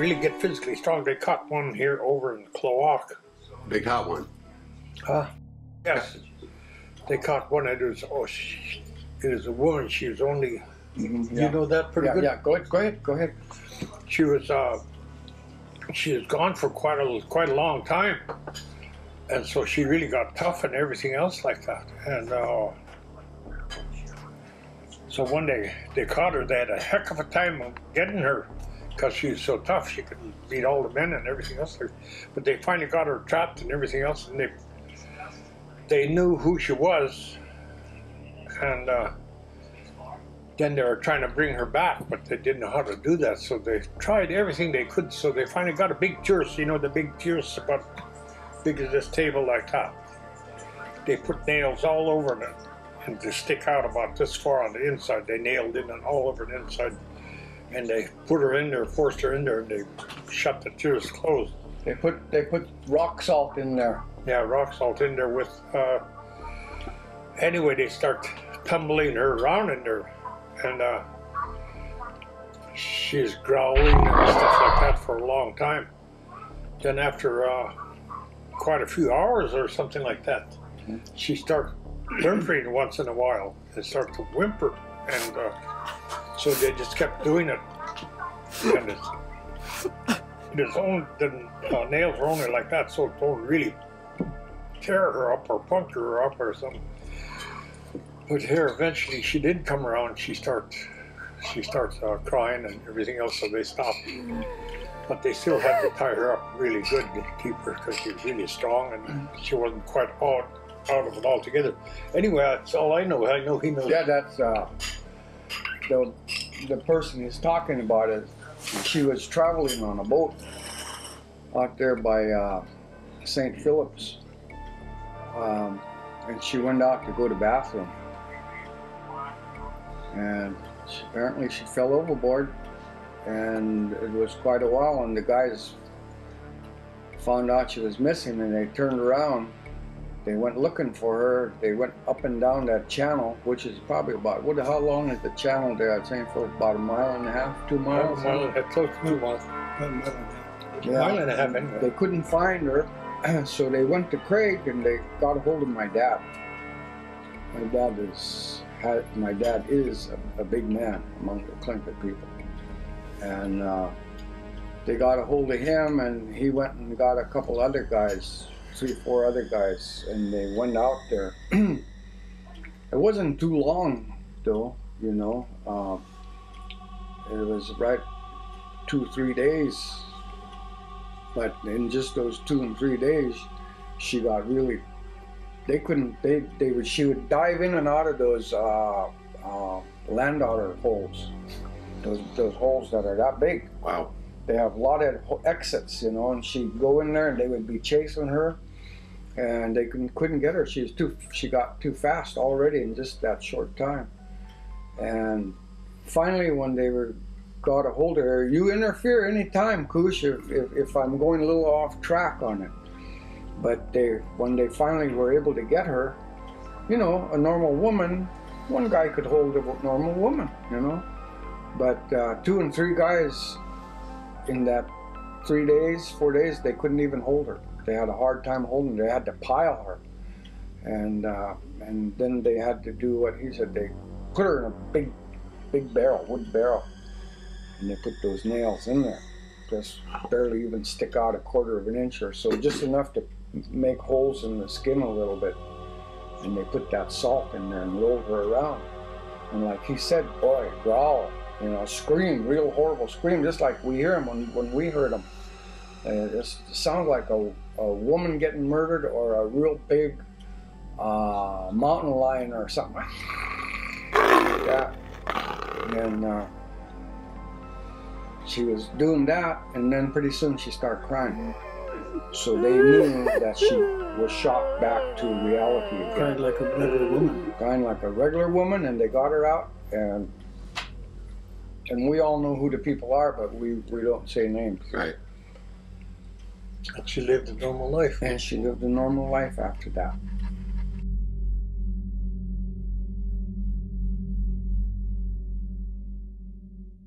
really get physically strong. They caught one here over in Cloak. They caught one. Yes. They caught one. It was it was a woman. She was only. You know that pretty good. Yeah. Go ahead. She was gone for quite a long time, and so she really got tough and everything else like that. And so one day they caught her. They had a heck of a time of getting her because she was so tough. She could beat all the men and everything else. But they finally got her trapped and everything else, and they knew who she was, and then they were trying to bring her back, but they didn't know how to do that. So they tried everything they could. So they finally got a big tierce, you know, the big tierce about big as this table like that. They put nails all over it, and they stick out about this far on the inside. They nailed in and all over the inside, and they put her in there, forced her in there, and they shut the tierce closed. They put rock salt in there. Yeah, rock salt in there with. Anyway, they start tumbling her around in there, and she's growling and stuff like that for a long time. Then after quite a few hours or something like that, she starts whimpering once in a while and starts to whimper, and so they just kept doing it. And the nails are only like that, so it don't really tear her up or puncture her up or something. But here, eventually, she did come around. She starts crying and everything else, so they stopped. But they still had to tie her up really good to keep her because she was really strong and she wasn't quite out of it altogether. Anyway, that's all I know. I know he knows. Yeah, that's the person he's talking about it. She was traveling on a boat out there by St. Philip's, and she went out to go to the bathroom, and apparently she fell overboard, and it was quite a while, and the guys found out she was missing, and they turned around. They went looking for her. They went up and down that channel, which is probably about, how long is the channel there at St. Philip? About 1.5 miles, 2 miles? A mile and a half, close to 2 miles. Yeah. A mile and a half anyway. They couldn't find her, so they went to Craig and they got a hold of my dad. My dad is a big man among the Tlingit people. And they got a hold of him, and he went and got a couple other guys, 3 or 4 other guys, and they went out there. It wasn't too long though, you know. It was right 2 or 3 days, but in just those 2 and 3 days, she got really. She would dive in and out of those Land-Otter holes, those holes that are that big. Wow. They have a lot of exits, you know, and she'd go in there and they would be chasing her, and they couldn't get her. She got too fast already in just that short time. And finally, when they got a hold of her, you interfere anytime, Kush, if I'm going a little off track on it. But when they finally were able to get her, you know, a normal woman, one guy could hold a normal woman, you know. But 2 and 3 guys in that 3 days, 4 days, they couldn't even hold her. They had a hard time holding her. They had to pile her. And then they had to do what he said. They put her in a big barrel, wood barrel. And they put those nails in there. Just barely even stick out 1/4 of an inch or so, just enough to make holes in the skin a little bit. And they put that salt in there and rolled her around. And like he said, boy, growl, you know, scream, real horrible scream, just like we hear him when we heard him. It sounds like a woman getting murdered or a real big mountain lion or something like that. And she was doing that, and then pretty soon she started crying. So they knew that she was shocked back to reality again. Crying like a regular woman. Crying like a regular woman, and they got her out, and we all know who the people are, but we don't say names. Right. And she lived a normal life. And she lived a normal life after that.